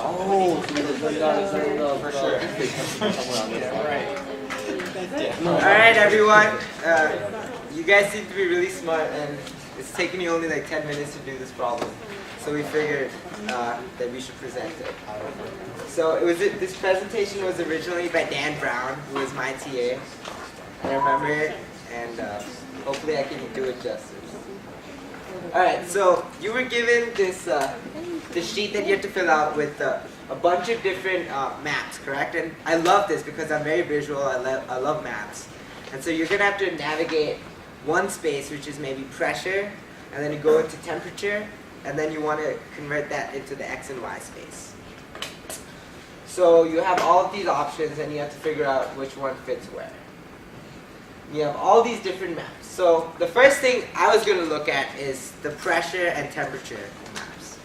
Oh, for sure. Alright everyone, you guys seem to be really smart and it's taken you only like 10 minutes to do this problem. So we figured that we should present it. So this presentation was originally by Dan Brown, who was my TA. I remember it and hopefully I can do it justice. Alright, so you were given this sheet that you have to fill out with a bunch of different maps, correct? And I love this because I'm very visual, I love maps. And so you're going to have to navigate one space, which is maybe pressure, and then you go into temperature, and then you want to convert that into the X and Y space. So you have all of these options and you have to figure out which one fits where. You have all these different maps. So the first thing I was going to look at is the pressure and temperature maps.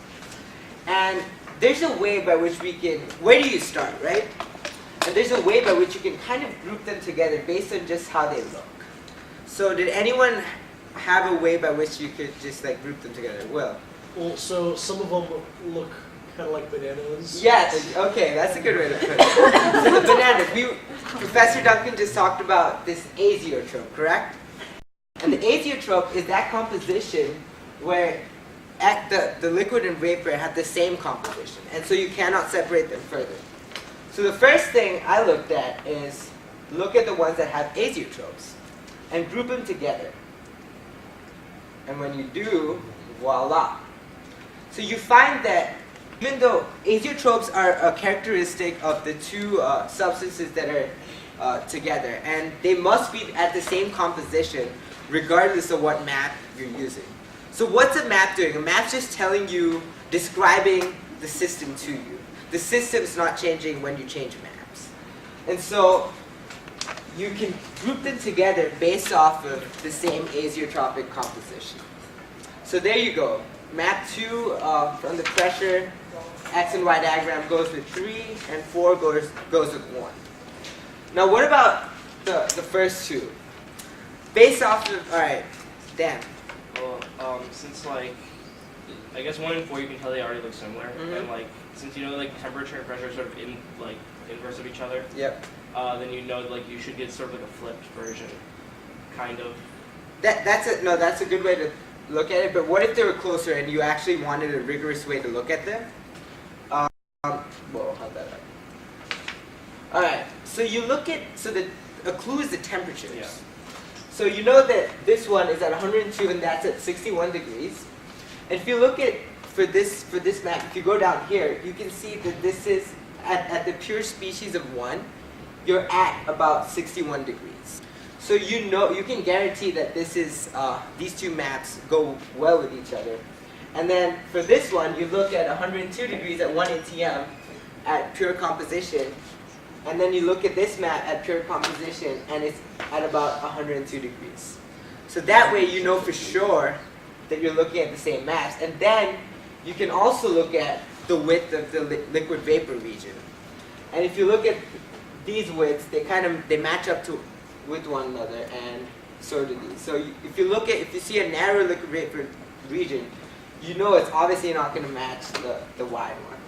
And there's a way by which we can, where do you start, right? And there's a way by which you can kind of group them together based on just how they look. So did anyone have a way by which you could just like group them together? Will? Well, so some of them look kind of like bananas. Yes, okay, that's a good way to put it. So the bananas, Professor Duncan just talked about this azeotrope, correct? And the azeotrope is that composition where the liquid and vapor have the same composition, and so you cannot separate them further. So the first thing I looked at is look at the ones that have azeotropes and group them together. And when you do, voila. So you find that even though azeotropes are a characteristic of the two substances that are together, and they must be at the same composition regardless of what map you're using. So what's a map doing? A map's just telling you, describing the system to you. The system's not changing when you change maps. And so you can group them together based off of the same azeotropic composition. So there you go. Map 2 from the pressure X and Y diagram goes with 3, and 4 goes with 1. Now what about the first two? Based off of, alright, Dan. Well, since like, I guess 1 and 4 you can tell they already look similar, and like, since you know like temperature and pressure are sort of inverse of each other. Yep. Then you know like you should get sort of like a flipped version, kind of. That's a good way to look at it. But what if they were closer and you actually wanted a rigorous way to look at them? Whoa, how'd that happen? All right. So you look at a clue is the temperatures. Yeah. So you know that this one is at 102 and that's at 61 degrees. And if you look at for this map, if you go down here, you can see that this is at the pure species of 1, you're at about 61 degrees. So you know, you can guarantee that this is these two maps go well with each other. And then for this one, you look at 102 degrees at 1 atm at pure composition. And then you look at this map at pure composition, and it's at about 102 degrees. So that way you know for sure that you're looking at the same maps. And then you can also look at the width of the liquid vapor region. And if you look at these widths, they match up with one another, and so do these. So if you see a narrow liquid vapor region, you know it's obviously not going to match the wide one.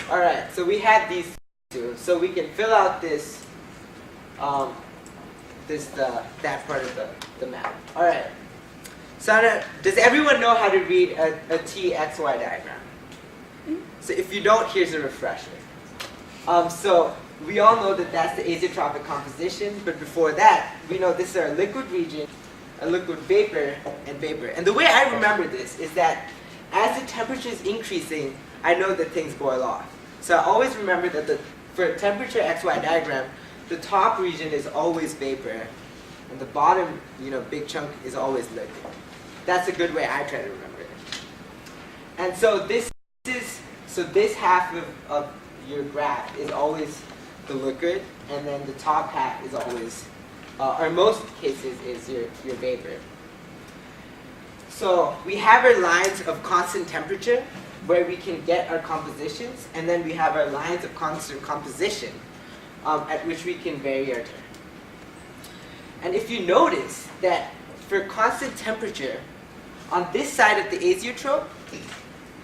All right, so we have these two, so we can fill out that part of the map. All right. So does everyone know how to read a TXY diagram? So if you don't, here's a refresher. So we all know that that's the azeotropic composition, but before that, we know this is our liquid region, a liquid vapor, and vapor. And the way I remember this is that as the temperature is increasing, I know that things boil off. So I always remember that for a temperature XY diagram, the top region is always vapor, and the bottom, big chunk is always liquid. That's a good way I try to remember it. And so this half of your graph is always the liquid, and then the top half is always, or in most cases, is your vapor. So we have our lines of constant temperature, where we can get our compositions, and then we have our lines of constant composition, at which we can vary our term. And if you notice that for constant temperature, on this side of the azeotrope,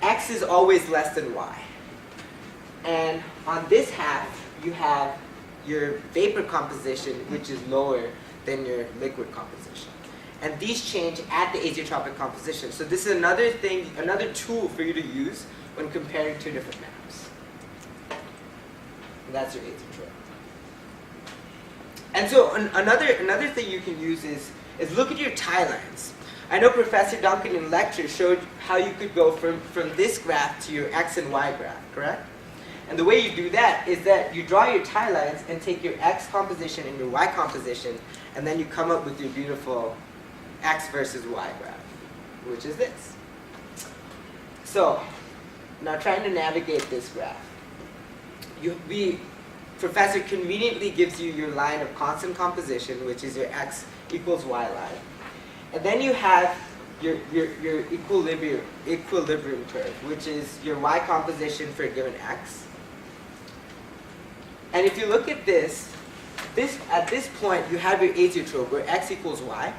x is always less than y. then on this half, you have your vapor composition, which is lower than your liquid composition. And these change at the azeotropic composition. So this is another thing, another tool for you to use when comparing two different maps. And that's your azeotrope. And so another thing you can use is look at your tie lines. I know Professor Duncan in lecture showed how you could go from this graph to your x and y graph, correct? And the way you do that is that you draw your tie lines and take your x composition and your y composition, and then you come up with your beautiful x versus y graph, which is this. So, now trying to navigate this graph. Professor conveniently gives you your line of constant composition, which is your x equals y line. And then you have your equilibrium curve, which is your y composition for a given x. And if you look at at this point you have your azeotrope where x equals y.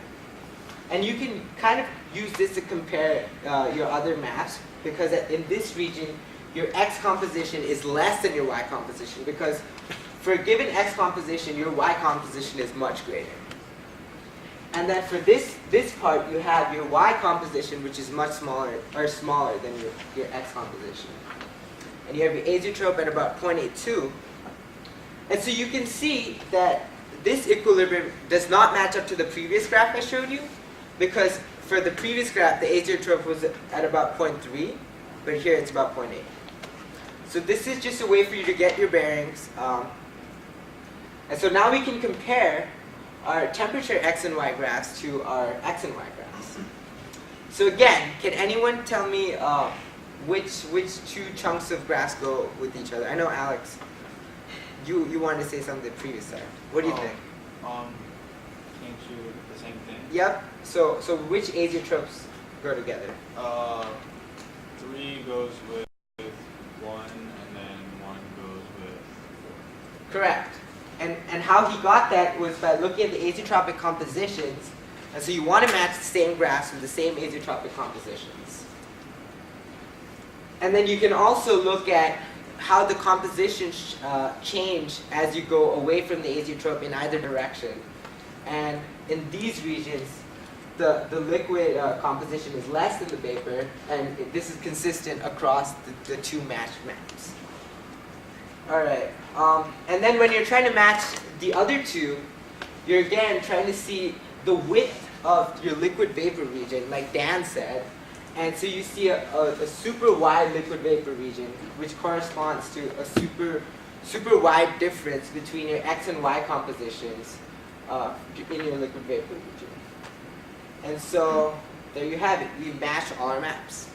And you can kind of use this to compare your other maps, because in this region your x composition is less than your y composition, because for a given x composition your y composition is much greater. And then for this part, you have your y composition, which is much smaller, or smaller than your x composition. And you have your azeotrope at about 0.82. And so you can see that this equilibrium does not match up to the previous graph I showed you, because for the previous graph, the azeotrope was at about 0.3, but here it's about 0.8. So this is just a way for you to get your bearings. And so now we can compare our temperature x and y graphs to our x and y graphs. So again, can anyone tell me which two chunks of graphs go with each other? I know Alex, you wanted to say something the previous time. What do you think? Can't you the same thing? Yep. So which azeotropes go together? 3 goes with 1, and then 1 goes with 4. Correct. And how he got that was by looking at the azeotropic compositions. And so you want to match the same graphs with the same azeotropic compositions. And then you can also look at how the compositions change as you go away from the azeotrope in either direction. And in these regions, the liquid composition is less than the vapor, and this is consistent across the two matched maps. All right. And then when you're trying to match the other two, you're again trying to see the width of your liquid vapor region, like Dan said. And so you see a super wide liquid vapor region, which corresponds to a super wide difference between your x and y compositions in your liquid vapor region. And so there you have it. We've matched all our maps.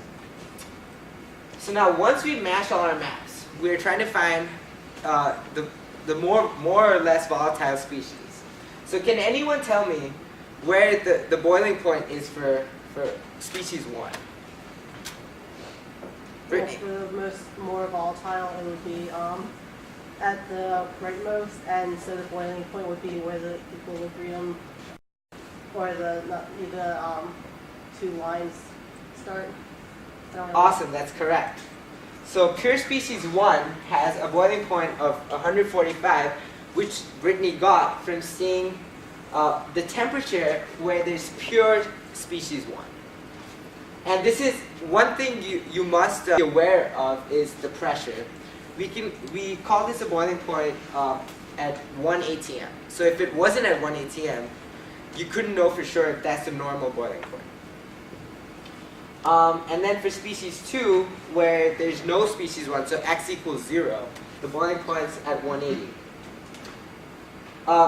So now once we've matched all our maps, we're trying to find the more or less volatile species. So can anyone tell me where the boiling point is for species 1? Brittany. For the more volatile, it would be at the rightmost, and so the boiling point would be where the equilibrium or the two lines start. Awesome, that's correct. So pure species 1 has a boiling point of 145, which Brittany got from seeing the temperature where there's pure species 1. And this is one thing you must be aware of is the pressure. We call this a boiling point at 1 atm. So if it wasn't at 1 atm, you couldn't know for sure if that's the normal boiling point. And then for species 2, where there's no species 1, so x equals 0, the boiling point's at 180.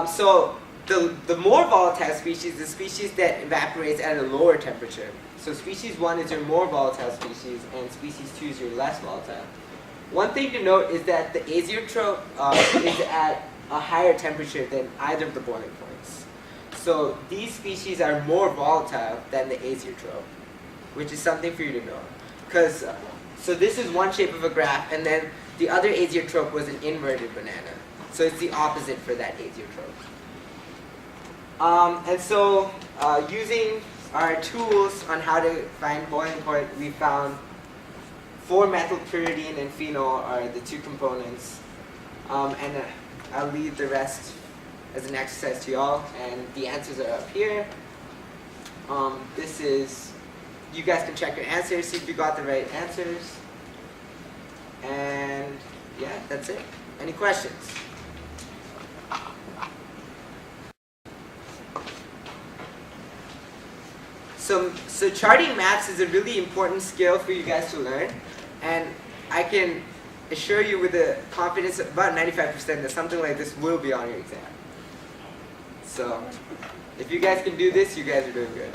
So the more volatile species is the species that evaporates at a lower temperature. So species 1 is your more volatile species, and species 2 is your less volatile. One thing to note is that the azeotrope is at a higher temperature than either of the boiling points. So these species are more volatile than the azeotrope, which is something for you to know. So this is one shape of a graph, and then the other azeotrope was an inverted banana. So it's the opposite for that azeotrope. And so using our tools on how to find boiling point, we found 4-methylpyridine and phenol are the two components. I'll leave the rest as an exercise to y'all, and the answers are up here. This is, you guys can check your answers, see if you got the right answers. And yeah, that's it. Any questions? So charting maps is a really important skill for you guys to learn, and I can assure you with a confidence of about 95% that something like this will be on your exam. So if you guys can do this, you guys are doing good.